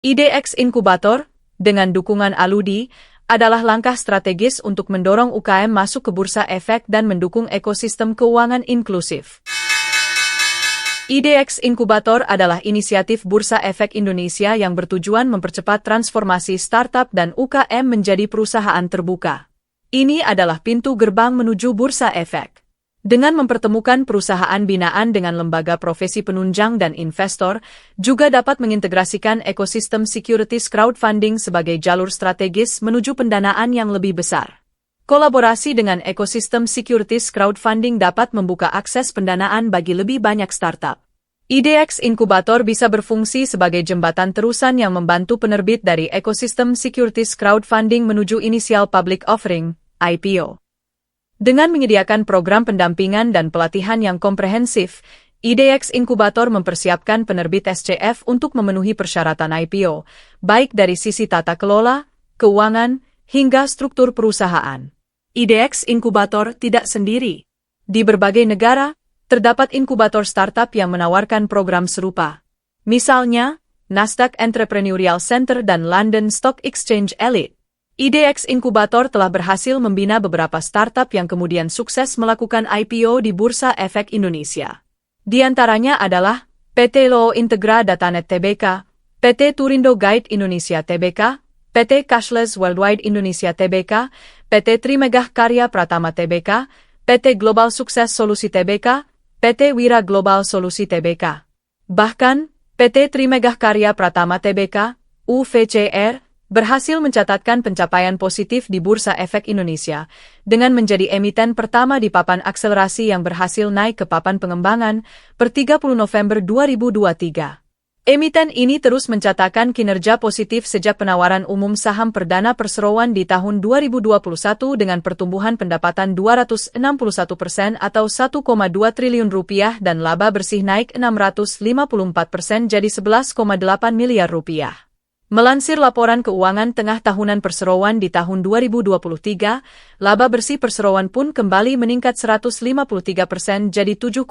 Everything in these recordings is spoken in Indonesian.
IDX Inkubator, dengan dukungan Aludi, adalah langkah strategis untuk mendorong UKM masuk ke bursa efek dan mendukung ekosistem keuangan inklusif. IDX Inkubator adalah inisiatif Bursa Efek Indonesia yang bertujuan mempercepat transformasi startup dan UKM menjadi perusahaan terbuka. Ini adalah pintu gerbang menuju bursa efek. Dengan mempertemukan perusahaan binaan dengan lembaga profesi penunjang dan investor, juga dapat mengintegrasikan ekosistem securities crowdfunding sebagai jalur strategis menuju pendanaan yang lebih besar. Kolaborasi dengan ekosistem securities crowdfunding dapat membuka akses pendanaan bagi lebih banyak startup. IDX Inkubator bisa berfungsi sebagai jembatan terusan yang membantu penerbit dari ekosistem securities crowdfunding menuju initial public offering, IPO. Dengan menyediakan program pendampingan dan pelatihan yang komprehensif, IDX Inkubator mempersiapkan penerbit SCF untuk memenuhi persyaratan IPO, baik dari sisi tata kelola, keuangan, hingga struktur perusahaan. IDX Inkubator tidak sendiri. Di berbagai negara, terdapat inkubator startup yang menawarkan program serupa. Misalnya, Nasdaq Entrepreneurial Center dan London Stock Exchange Elite. IDX Inkubator telah berhasil membina beberapa startup yang kemudian sukses melakukan IPO di Bursa Efek Indonesia. Di antaranya adalah PT Loo Integra Datanet Tbk, PT Turindo Guide Indonesia Tbk, PT Cashless Worldwide Indonesia Tbk, PT Trimegah Karya Pratama Tbk, PT Global Sukses Solusi Tbk, PT Wira Global Solusi Tbk. Bahkan, PT Trimegah Karya Pratama Tbk, UVCR, berhasil mencatatkan pencapaian positif di Bursa Efek Indonesia dengan menjadi emiten pertama di papan akselerasi yang berhasil naik ke papan pengembangan per 30 November 2023. Emiten ini terus mencatatkan kinerja positif sejak penawaran umum saham perdana perseroan di tahun 2021 dengan pertumbuhan pendapatan 261% atau 1,2 triliun rupiah dan laba bersih naik 654% jadi 11,8 miliar rupiah. Melansir laporan keuangan tengah tahunan perseroan di tahun 2023, laba bersih perseroan pun kembali meningkat 153% jadi 7,7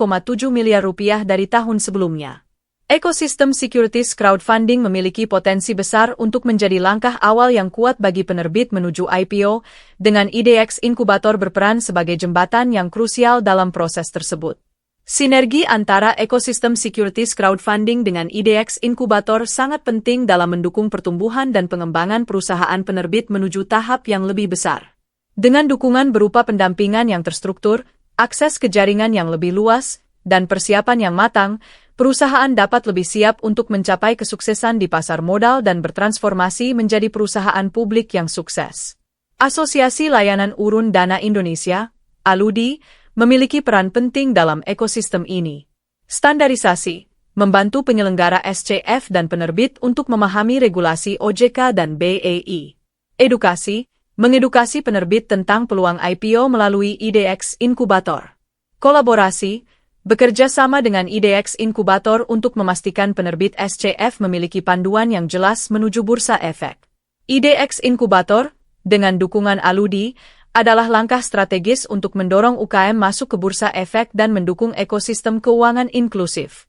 miliar rupiah dari tahun sebelumnya. Ekosistem securities crowdfunding memiliki potensi besar untuk menjadi langkah awal yang kuat bagi penerbit menuju IPO, dengan IDX Inkubator berperan sebagai jembatan yang krusial dalam proses tersebut. Sinergi antara ekosistem securities crowdfunding dengan IDX Inkubator sangat penting dalam mendukung pertumbuhan dan pengembangan perusahaan penerbit menuju tahap yang lebih besar. Dengan dukungan berupa pendampingan yang terstruktur, akses ke jaringan yang lebih luas, dan persiapan yang matang, perusahaan dapat lebih siap untuk mencapai kesuksesan di pasar modal dan bertransformasi menjadi perusahaan publik yang sukses. Asosiasi Layanan Urun Dana Indonesia, Aludi, memiliki peran penting dalam ekosistem ini. Standarisasi, membantu penyelenggara SCF dan penerbit untuk memahami regulasi OJK dan BEI. Edukasi, mengedukasi penerbit tentang peluang IPO melalui IDX Inkubator. Kolaborasi, bekerja sama dengan IDX Inkubator untuk memastikan penerbit SCF memiliki panduan yang jelas menuju bursa efek. IDX Inkubator, dengan dukungan Aludi, adalah langkah strategis untuk mendorong UKM masuk ke bursa efek dan mendukung ekosistem keuangan inklusif.